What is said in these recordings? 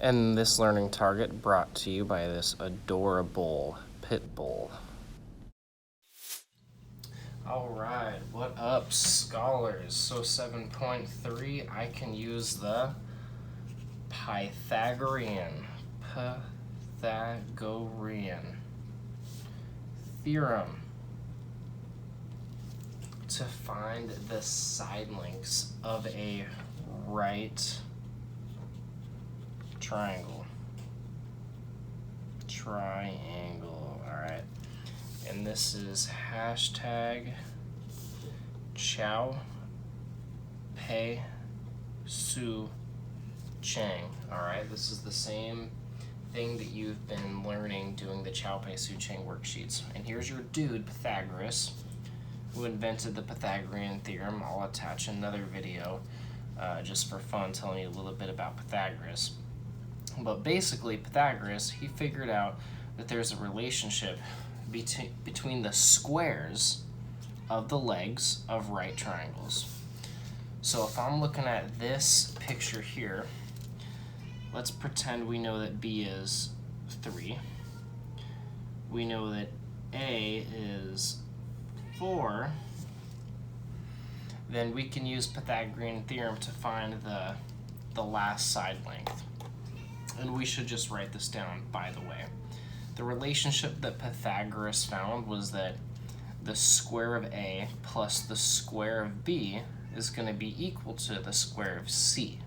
And this learning target brought to you by this adorable pit bull. Alright, what up, scholars? So 7.3, I can use the Pythagorean Theorem to find the side lengths of a right triangle. Alright. And this is hashtag Chow Pei Su Chang. Alright, this is the same thing that you've been learning doing the Chow Pei Su Chang worksheets. And here's your dude, Pythagoras, who invented the Pythagorean Theorem. I'll attach another video just for fun telling you a little bit about Pythagoras. But basically, Pythagoras, he figured out that there's a relationship between the squares of the legs of right triangles. So if I'm looking at this picture here, let's pretend we know that B is 3. We know that A is 4. Then we can use Pythagorean theorem to find the last side length. And we should just write this down, by the way. The relationship that Pythagoras found was that the square of A plus the square of B is going to be equal to the square of C.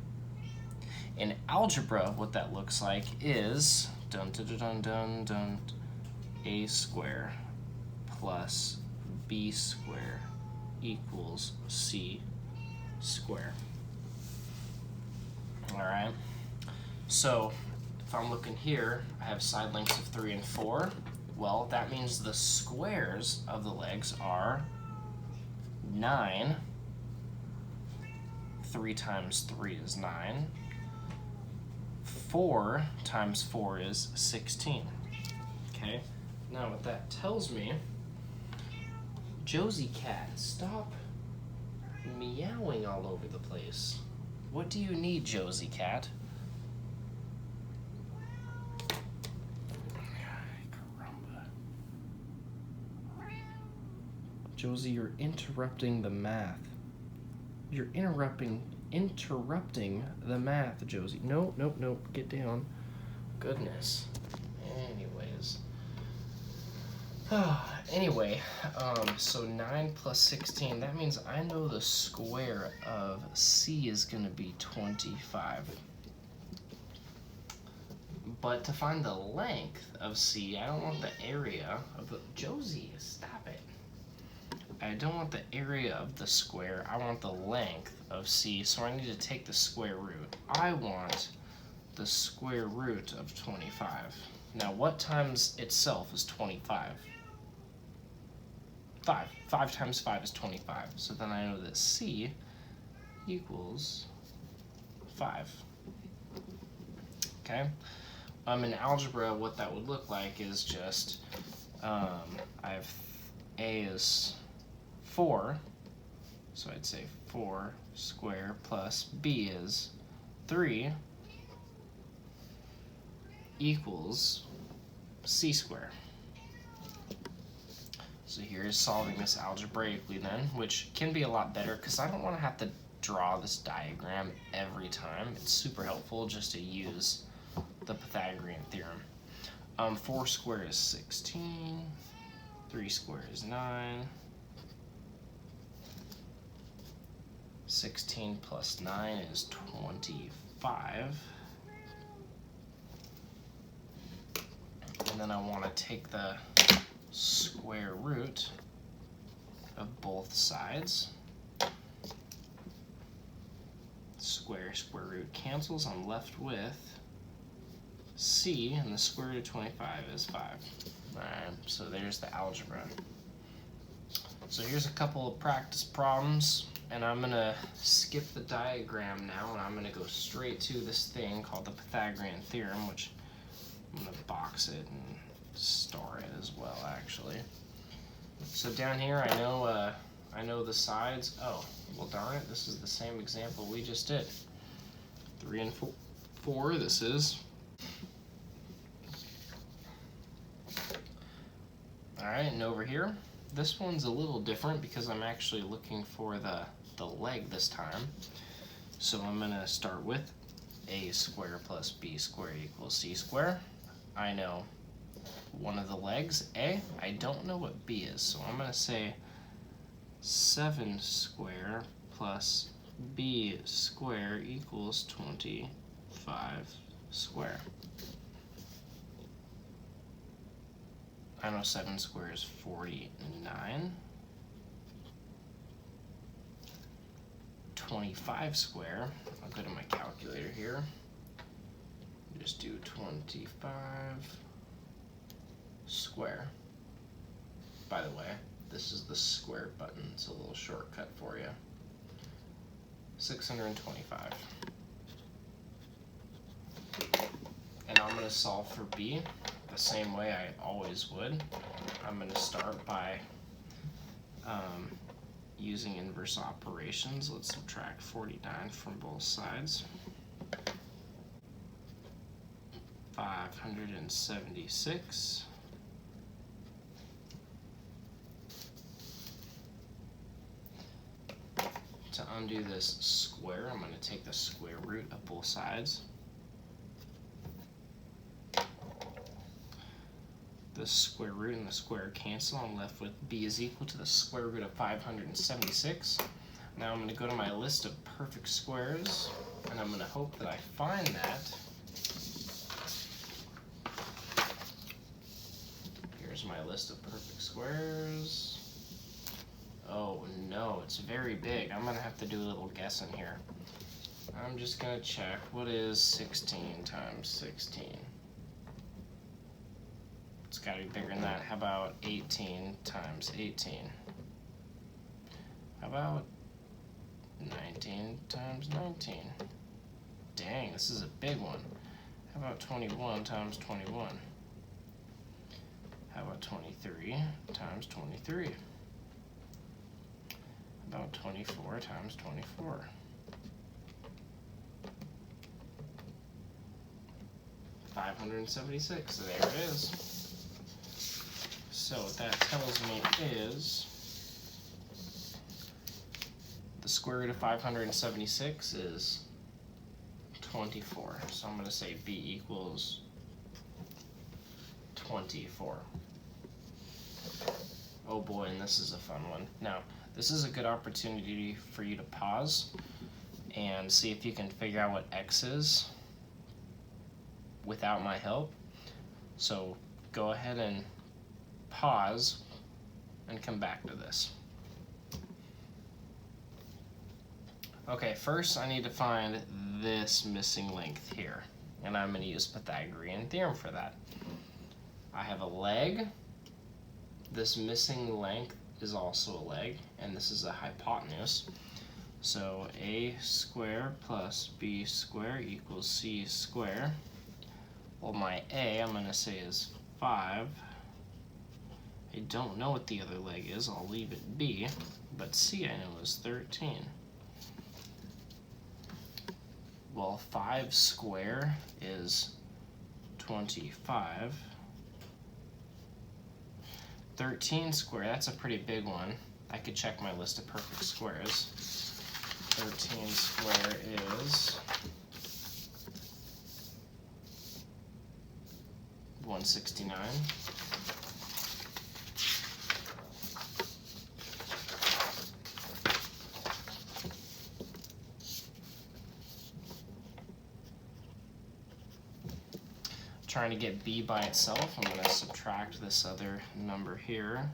In algebra, what that looks like is A square plus B square equals C square. Alright, so if I'm looking here, I have side lengths of 3 and 4. Well, that means the squares of the legs are 9. 3 times 3 is 9. 4 times 4 is 16. Okay, now what that tells me, Josie cat, stop meowing all over the place. What do you need, Josie cat? Josie, you're interrupting the math. You're interrupting the math, Josie. No, get down. Goodness. Anyways. Anyway, so 9 plus 16, that means I know the square of C is going to be 25. But to find the length of C, I don't want the area of the... Josie, stop it. I don't want the area of the square, I want the length of C, so I need to take the square root. I want the square root of 25. Now, what times itself is 25? 5. 5 times 5 is 25. So then I know that C equals 5. Okay? In algebra, what that would look like is just, I have A is 4, so I'd say 4 square plus B is 3 equals C square. So here's solving this algebraically then, which can be a lot better because I don't want to have to draw this diagram every time. It's super helpful just to use the Pythagorean theorem. 4 squared is 16, 3 squared is 9, 16 plus 9 is 25. And then I want to take the square root of both sides. Square root cancels. I'm left with C, and the square root of 25 is 5. Alright, so there's the algebra. So here's a couple of practice problems, and I'm going to skip the diagram now, and I'm going to go straight to this thing called the Pythagorean theorem, which I'm going to box it and star it as well, actually. So down here, I know the sides. Oh, well darn it, this is the same example we just did. 3 and 4 this is. Alright, and over here, this one's a little different because I'm actually looking for the leg this time. So I'm going to start with a squared plus b squared equals c squared. I know one of the legs, a. I don't know what b is, so I'm going to say 7 squared plus b squared equals 25 squared. I know 7 squared is 49. 25 squared, I'll go to my calculator here. Just do 25 squared. By the way, this is the square button. It's a little shortcut for you. 625. And I'm going to solve for b the same way I always would. I'm going to start by using inverse operations. Let's subtract 49 from both sides. 576. To undo this square, I'm going to take the square root of both sides. The square root and the square cancel. I'm left with b is equal to the square root of 576. Now I'm going to go to my list of perfect squares, and I'm going to hope that I find that. Here's my list of perfect squares. Oh no, it's very big. I'm going to have to do a little guessing here. I'm just going to check, what is 16 times 16? It's got to be bigger than that. How about 18 times 18? How about 19 times 19? Dang, this is a big one. How about 21 times 21? How about 23 times 23? How about 24 times 24? $576, so there it is. So what that tells me is the square root of 576 is 24. So I'm going to say b equals 24. Oh boy, and this is a fun one. Now, this is a good opportunity for you to pause and see if you can figure out what x is without my help. So go ahead and pause and come back to this. Okay, first I need to find this missing length here, and I'm going to use Pythagorean Theorem for that. I have a leg. This missing length is also a leg, and this is a hypotenuse. So a squared plus b squared equals c squared. Well, my a, I'm going to say, is 5. I don't know what the other leg is. I'll leave it b. But c, I know, is 13. Well, 5 squared is 25. 13 squared, that's a pretty big one. I could check my list of perfect squares. 13 squared is 169. Trying to get b by itself, I'm going to subtract this other number here.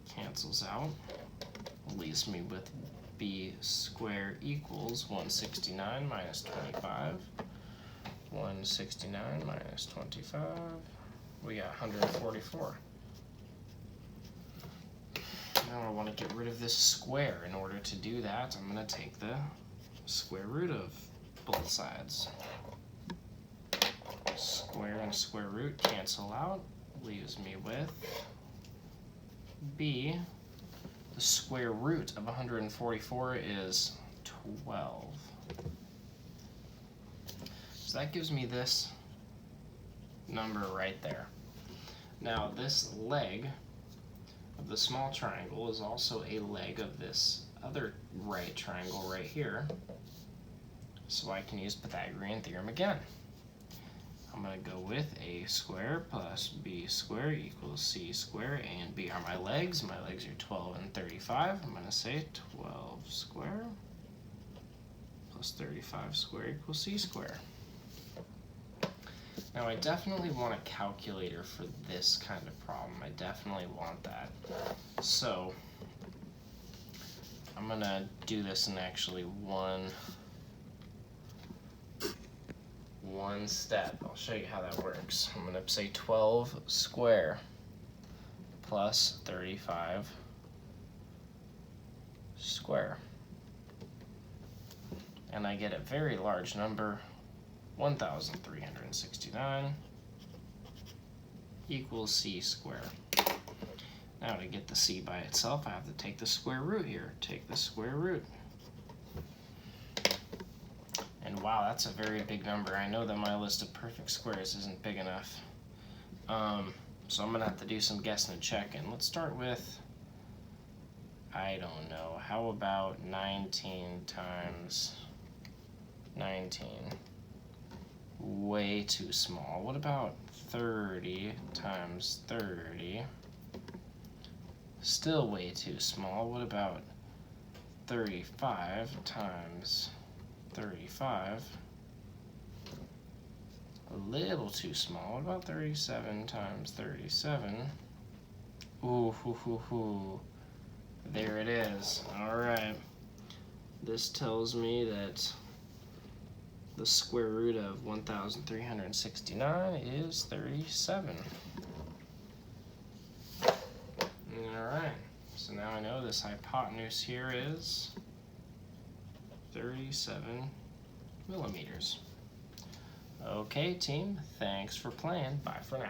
Cancels out. Leaves me with b squared equals 169 minus 25. 169 minus 25. We got 144. Now I want to get rid of this square. In order to do that, I'm going to take the square root of both sides. Square and square root cancel out. Leaves me with b. The square root of 144 is 12. So that gives me this number right there. Now this leg of the small triangle is also a leg of this other right triangle right here. So I can use Pythagorean theorem again. I'm going to go with a squared plus b squared equals c squared. A and b are my legs. My legs are 12 and 35. I'm going to say 12 squared plus 35 squared equals c squared. Now I definitely want a calculator for this kind of problem. I definitely want that. So I'm going to do this in actually one step. I'll show you how that works. I'm going to say 12 square plus 35 square. And I get a very large number, 1,369 equals c squared. Now to get the c by itself, I have to take the square root here. Take the square root. And wow, that's a very big number. I know that my list of perfect squares isn't big enough. So I'm going to have to do some guessing and checking. Let's start with, I don't know, how about 19 times 19? Way too small. What about 30 times 30? Still way too small. What about 35 times 35? A little too small. What about 37 times 37? Ooh, hoo, hoo, hoo. There it is. Alright. This tells me that the square root of 1,369 is 37. Alright. So now I know this hypotenuse here is 37 millimeters. Okay, team, thanks for playing. Bye for now.